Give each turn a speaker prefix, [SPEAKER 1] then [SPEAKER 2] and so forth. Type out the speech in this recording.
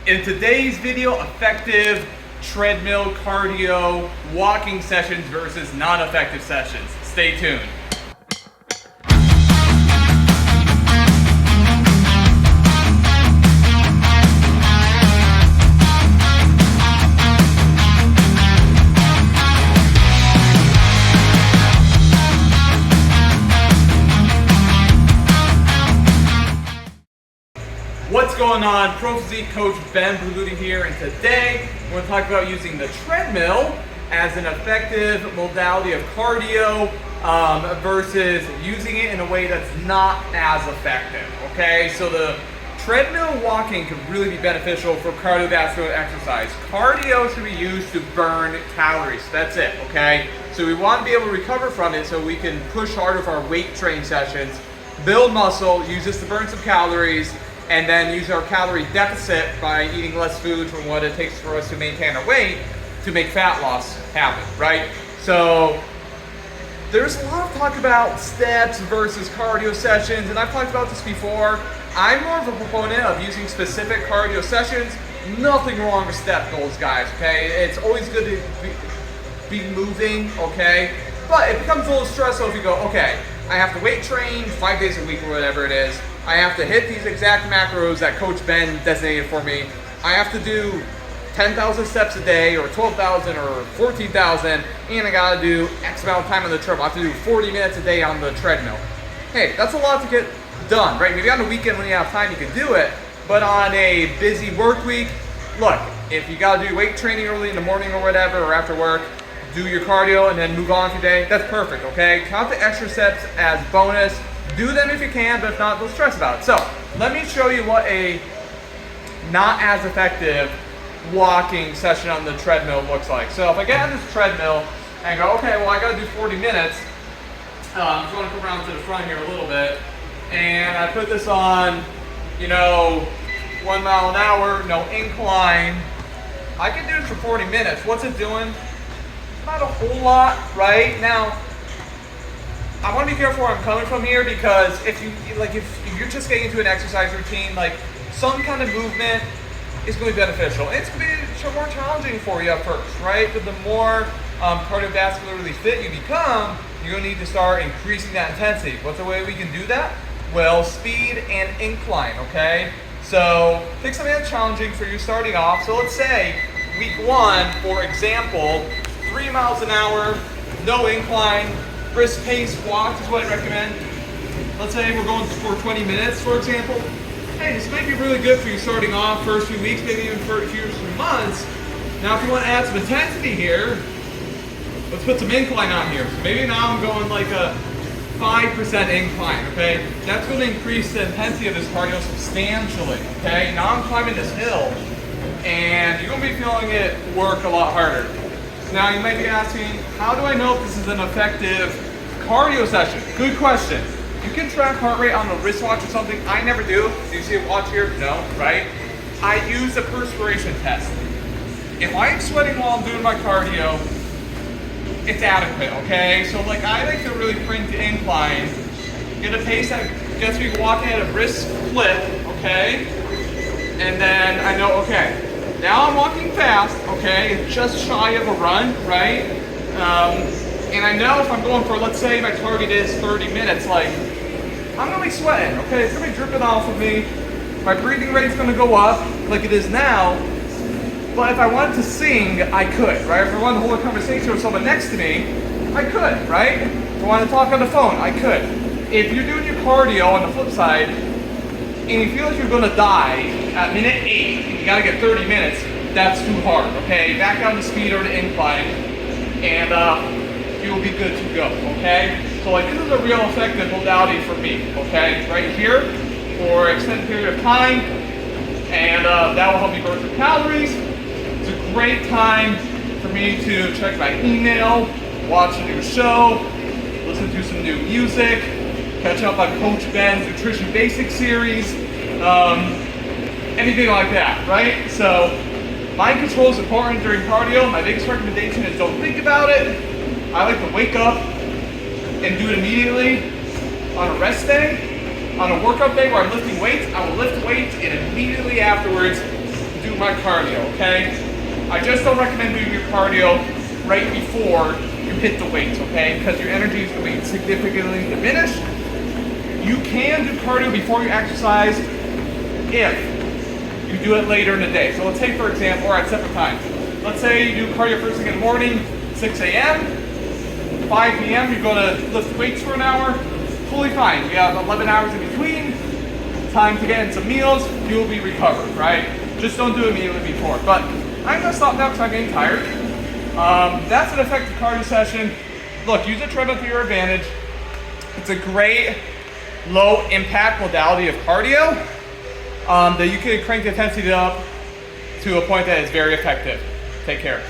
[SPEAKER 1] In today's video, effective treadmill cardio walking sessions versus non-effective sessions. Stay tuned. What's going on? Pro Physique coach Berluti here, and today we're going to talk about using the treadmill as an effective modality of cardio versus using it in a way that's not as effective. Okay, so the treadmill walking can really be beneficial for cardiovascular exercise. Cardio should be used to burn calories. That's it. Okay, so we want to be able to recover from it so we can push harder with our weight training sessions, build muscle, use this to burn some calories, and then use our calorie deficit by eating less food from what it takes for us to maintain our weight to make fat loss happen, right? So there's a lot of talk about steps versus cardio sessions, and I've talked about this before. I'm more of a proponent of using specific cardio sessions. Nothing wrong with step goals, guys, okay? It's always good to be moving, okay? But it becomes a little stressful if you go, okay, I have to weight train 5 days a week or whatever it is. I have to hit these exact macros that Coach Ben designated for me. I have to do 10,000 steps a day or 12,000 or 14,000, and I gotta do X amount of time on the treadmill. I have to do 40 minutes a day on the treadmill. Hey, that's a lot to get done, right? Maybe on the weekend when you have time you can do it, but on a busy work week, look, if you gotta do weight training early in the morning or whatever, or after work, do your cardio and then move on with your day, that's perfect, okay? Count the extra steps as bonus. Do them if you can, but if not, don't stress about it. So let me show you what a not as effective walking session on the treadmill looks like. So if I get on this treadmill and go, okay, well I gotta do 40 minutes, I'm just gonna come around to the front here a little bit, and I put this on, 1 mile an hour, no incline. I can do this for 40 minutes. What's it doing? Not a whole lot, right? Now, I want to be careful where I'm coming from here, because if you're just getting into an exercise routine, like some kind of movement is going to be beneficial. It's going to be more challenging for you at first, right? But the more cardiovascularly fit you become, you're going to need to start increasing that intensity. What's the way we can do that? Well, speed and incline, okay? So pick something that's challenging for you starting off. So let's say week 1, for example, 3 miles an hour, no incline, brisk pace walk is what I recommend. Let's say we're going for 20 minutes, for example. Hey, this might be really good for you starting off first few weeks, maybe even for a few months. Now, if you want to add some intensity here, let's put some incline on here. So maybe now I'm going like a 5% incline, okay? That's going to increase the intensity of this cardio substantially, okay? Now I'm climbing this hill, and you're going to be feeling it work a lot harder. Now you might be asking, how do I know if this is an effective cardio session? Good question. You can track heart rate on the wristwatch or something. I never do. Do you see a watch here? No, right? I use a perspiration test. If I'm sweating while I'm doing my cardio, it's adequate, okay? So I like to really crank the incline, get a pace that gets me walking at a brisk clip, okay? And then I know, okay, now I'm walking fast, okay, it's just shy of a run, right? And I know if I'm going for, let's say my target is 30 minutes, I'm gonna be sweating, okay? It's gonna be dripping off of me. My breathing rate's gonna go up like it is now. But if I wanted to sing, I could, right? If I wanted to hold a conversation with someone next to me, I could, right? If I wanted to talk on the phone, I could. If you're doing your cardio on the flip side, and you feel like you're gonna die at minute 8, and you gotta get 30 minutes, that's too hard, okay? Back down to speed or to incline, and you'll be good to go, okay? So this is a real effective modality for me, okay? Right here, for an extended period of time, and that will help me burn some calories. It's a great time for me to check my email, watch a new show, listen to some new music, catch up on Coach Ben's Nutrition Basics series, anything like that, right? So mind control is important during cardio. My biggest recommendation is don't think about it. I like to wake up and do it immediately. On a rest day, on a workout day where I'm lifting weights, I will lift weights and immediately afterwards do do my cardio, okay? I just don't recommend doing your cardio right before you hit the weights, okay? Because your energy is going to be significantly diminished. You can do cardio before you exercise if you do it later in the day. So let's say, for example, or at separate times. Let's say you do cardio first thing in the morning, 6 a.m., 5 p.m., you're going to lift weights for an hour. Fully fine. You have 11 hours in between. Time to get in some meals. You will be recovered, right? Just don't do it immediately before. But I'm going to stop now because I'm getting tired. That's an effective cardio session. Look, use a treadmill to your advantage. It's a great low impact modality of cardio that you can crank the intensity up to a point that is very effective. Take care.